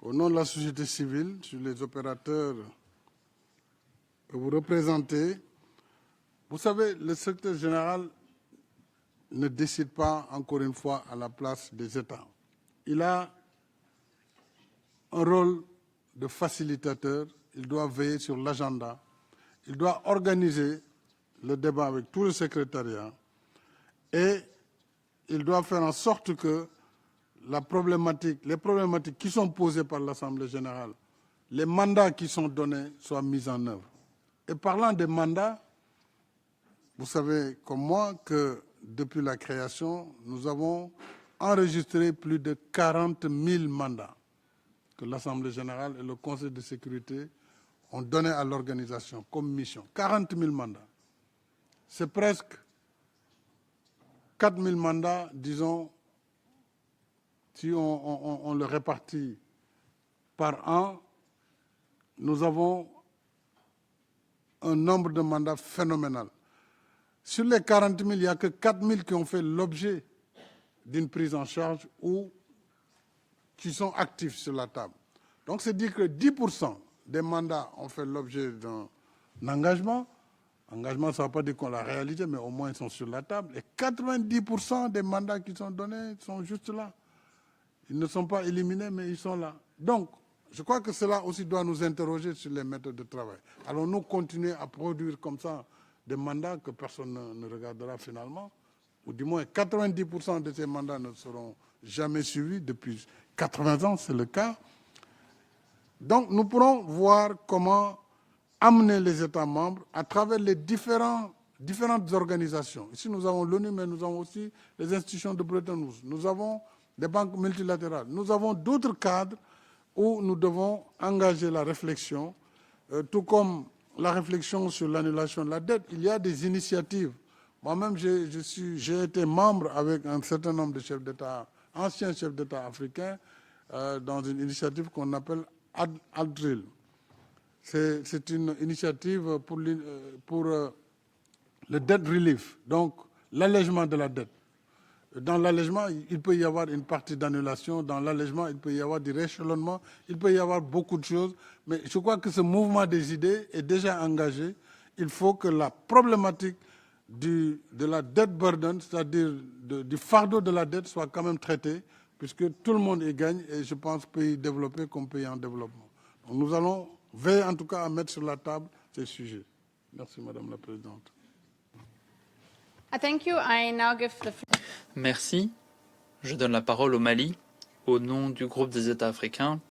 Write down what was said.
au nom de la société civile, sur les opérateurs que vous représentez. Vous savez, le secrétaire général ne décide pas, encore une fois, à la place des États. Il a un rôle de facilitateur, il doit veiller sur l'agenda, il doit organiser le débat avec tout le secrétariat et il doit faire en sorte que les problématiques qui sont posées par l'Assemblée générale, les mandats qui sont donnés soient mis en œuvre. Et parlant des mandats, vous savez comme moi que depuis la création, nous avons enregistré plus de 40 000 mandats que l'Assemblée générale et le Conseil de sécurité ont donné à l'organisation comme mission. 40 000 mandats. C'est presque 4 000 mandats, disons, si on le répartit par an, nous avons un nombre de mandats phénoménal. Sur les 40 000, il n'y a que 4 000 qui ont fait l'objet d'une prise en charge ou qui sont actifs sur la table. Donc c'est dire que 10% des mandats ont fait l'objet d'un engagement. Engagement, ça ne veut pas dire qu'on l'a réalisé, mais au moins ils sont sur la table. Et 90% des mandats qui sont donnés sont juste là. Ils ne sont pas éliminés, mais ils sont là. Donc, je crois que cela aussi doit nous interroger sur les méthodes de travail. Allons-nous continuer à produire comme ça des mandats que personne ne regardera finalement? Ou du moins 90% de ces mandats ne seront jamais suivis depuis 80 ans, c'est le cas. Donc, nous pourrons voir comment amener les États membres à travers les différentes organisations. Ici, nous avons l'ONU, mais nous avons aussi les institutions de Bretton Woods. Nous avons des banques multilatérales. Nous avons d'autres cadres où nous devons engager la réflexion, tout comme la réflexion sur l'annulation de la dette. Il y a des initiatives. Moi-même, j'ai été membre avec un certain nombre de chefs d'État, anciens chefs d'État africains, dans une initiative qu'on appelle ADRIL. C'est une initiative pour le debt relief, donc l'allègement de la dette. Dans l'allègement, il peut y avoir une partie d'annulation. Dans l'allègement, il peut y avoir du rééchelonnement. Il peut y avoir beaucoup de choses. Mais je crois que ce mouvement des idées est déjà engagé. Il faut que la problématique de la debt burden, c'est-à-dire du fardeau de la dette, soit quand même traitée, puisque tout le monde y gagne, et je pense pays développés comme pays en développement. Donc nous allons veiller en tout cas à mettre sur la table ces sujets. Merci Madame la Présidente. Thank you. I now give the floor. Merci. Je donne la parole au Mali, au nom du groupe des États africains.